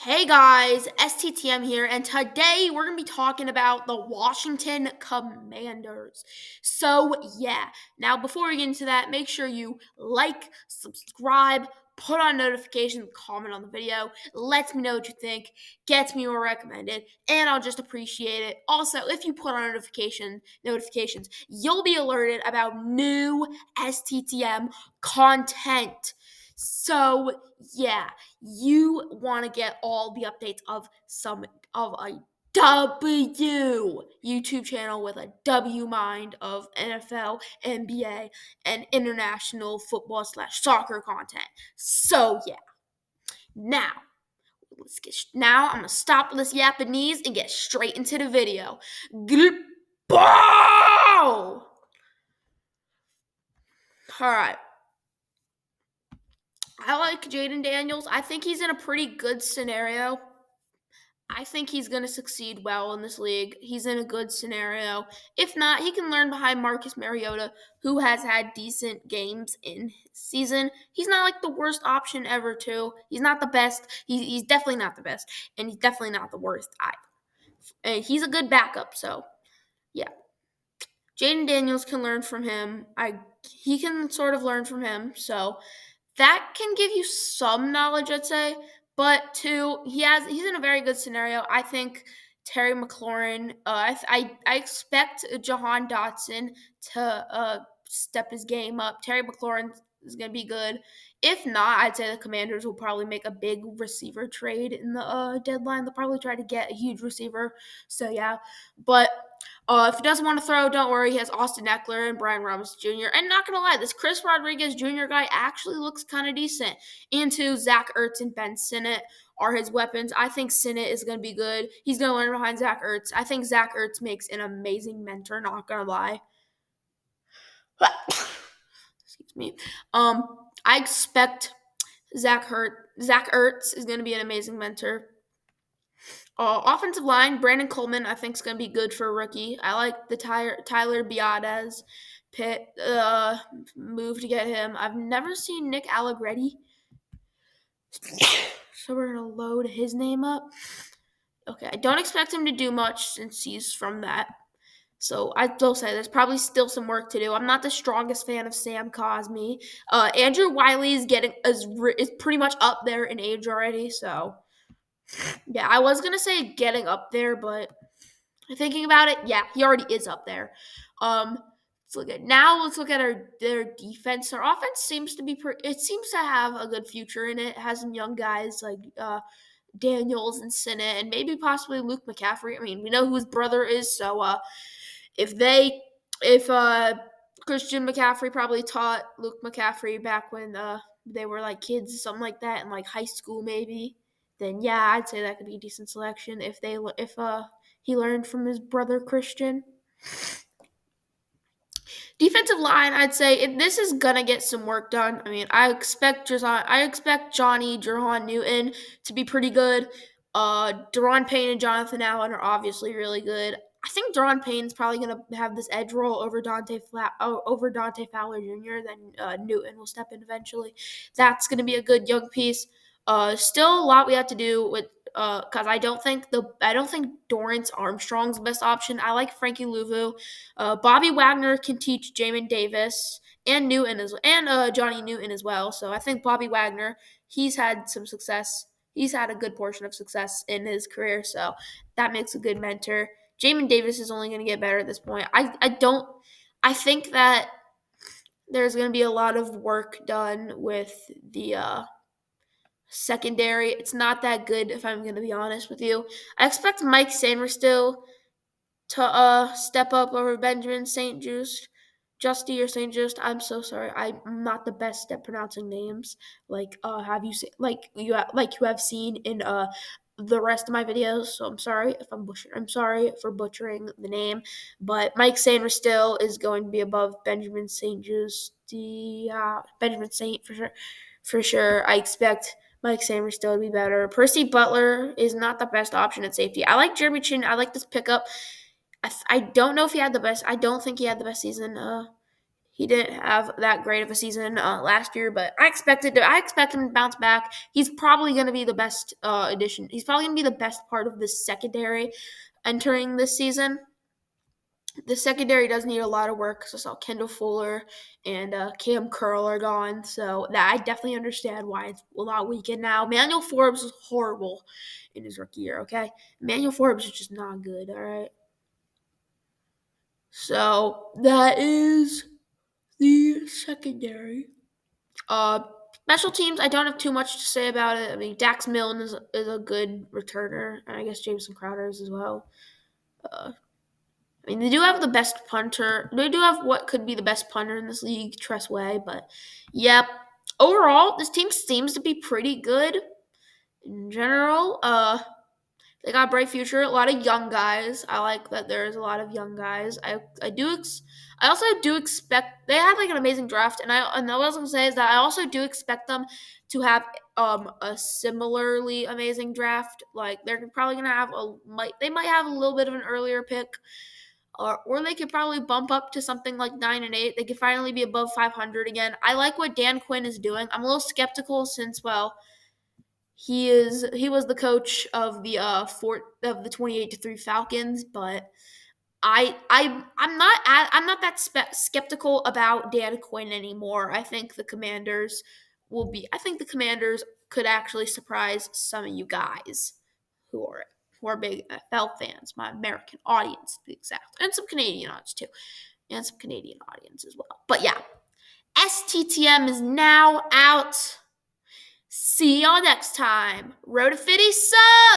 Hey guys, STTM here, and today we're going to be talking about the Washington Commanders. Now before we get into that, make sure you like, subscribe, put on notifications, comment on the video, lets me know what you think, gets me more recommended, and I'll just appreciate it. Also, if you put on notifications, you'll be alerted about new STTM content. You want to get all the updates of a W YouTube channel with a W mind of NFL, NBA, and international football slash soccer content. Now now I'm gonna stop this Japanese and get straight into the video. Bow! All right. I like Jaden Daniels. I think he's in a pretty good scenario. I think he's going to succeed well in this league. He's in a good scenario. If not, he can learn behind Marcus Mariota, who has had decent games in his season. He's not like the worst option ever, too. He's not the best. He's definitely not the best, and he's definitely not the worst either. And he's a good backup, so yeah. Jaden Daniels can learn from him. He can sort of learn from him, so that can give you some knowledge, I'd say. But two, he's in a very good scenario. I think Terry McLaurin. I expect Jahan Dotson to step his game up. Terry McLaurin is going to be good. If not, I'd say the Commanders will probably make a big receiver trade in the deadline. They'll probably try to get a huge receiver. So yeah, but if he doesn't want to throw, don't worry. He has Austin Eckler and Brian Robinson Jr. And not going to lie, this Chris Rodriguez Jr. guy actually looks kind of decent. And two, Zach Ertz and Ben Sinnott are his weapons. I think Sinnott is going to be good. He's going to learn behind Zach Ertz. I think Zach Ertz makes an amazing mentor, not going to lie. Excuse me. I expect Zach Ertz is going to be an amazing mentor. Offensive line, Brandon Coleman, I think is going to be good for a rookie. I like the Tyler Biadasz move to get him. I've never seen Nick Allegretti, so we're going to load his name up. Okay, I don't expect him to do much since he's from that. So I will say there's probably still some work to do. I'm not the strongest fan of Sam Cosmi. Andrew Wiley is pretty much up there in age already, so yeah, I was gonna say getting up there, but thinking about it, yeah, he already is up there. Let's look at their defense. Their offense seems to be it seems to have a good future in it. It has some young guys like Daniels and Sinnott, and maybe possibly Luke McCaffrey. I mean, we know who his brother is, so if Christian McCaffrey probably taught Luke McCaffrey back when they were like kids, something like that, in like high school maybe, then yeah, I'd say that could be a decent selection if he learned from his brother Christian. Defensive line, I'd say this is gonna get some work done. I mean, I expect Johnny Jahan Newton to be pretty good. Daron Payne and Jonathan Allen are obviously really good. I think Daron Payne's probably gonna have this edge roll over Dante Fowler Jr. Then Newton will step in eventually. That's gonna be a good young piece. Still a lot we have to do with because I don't think Dorrance Armstrong's the best option. I like Frankie Louvu. Bobby Wagner can teach Jamin Davis and Johnny Newton as well. So I think Bobby Wagner, he's had some success. He's had a good portion of success in his career, so that makes a good mentor. Jamin Davis is only going to get better at this point. I think that there's going to be a lot of work done with the secondary. It's not that good, if I'm going to be honest with you. I expect Mike Sainristil to step up over Benjamin St. Just. Justy or St. Just. I'm so sorry. I'm not the best at pronouncing names. You have seen in the rest of my videos. So I'm sorry if I'm sorry for butchering the name. But Mike Sainristil is going to be above Benjamin St. Just. Benjamin St. for sure. I expect Mike Sainristil to be better. Percy Butler is not the best option at safety. I like Jeremy Chin. I like this pickup. I don't know if he had the best. I don't think he had the best season. He didn't have that great of a season last year, but I expect him to bounce back. He's probably going to be the best addition. He's probably going to be the best part of this secondary entering this season. The secondary does need a lot of work. So I saw Kendall Fuller and Cam Curl are gone. So that I definitely understand why it's a lot weakened now. Emmanuel Forbes was horrible in his rookie year, okay? Emmanuel Forbes is just not good, all right? So that is the secondary. Uh, Special teams, I don't have too much to say about it. I mean, Dax Milne is a good returner, and I guess Jameson Crowder is as well. I mean, they do have the best punter. They do have what could be the best punter in this league, Tress Way. But, yep. Overall, this team seems to be pretty good in general. They got a bright future. A lot of young guys. I like that there's a lot of young guys. I also do expect they had like an amazing draft, and what I was gonna say is that I also do expect them to have a similarly amazing draft. Like they're probably gonna have they might have a little bit of an earlier pick, or they could probably bump up to something like 9-8. They could finally be above 500 again. I like what Dan Quinn is doing. I'm a little skeptical since he was the coach of the 28-3 Falcons, but I'm not that skeptical about Dan Quinn anymore. I think the Commanders could actually surprise some of you guys who are big NFL fans, my American audience to be exact, and some Canadian audience too, and some Canadian audience as well. But yeah, STTM is now out. See y'all next time. Road to 50 subs!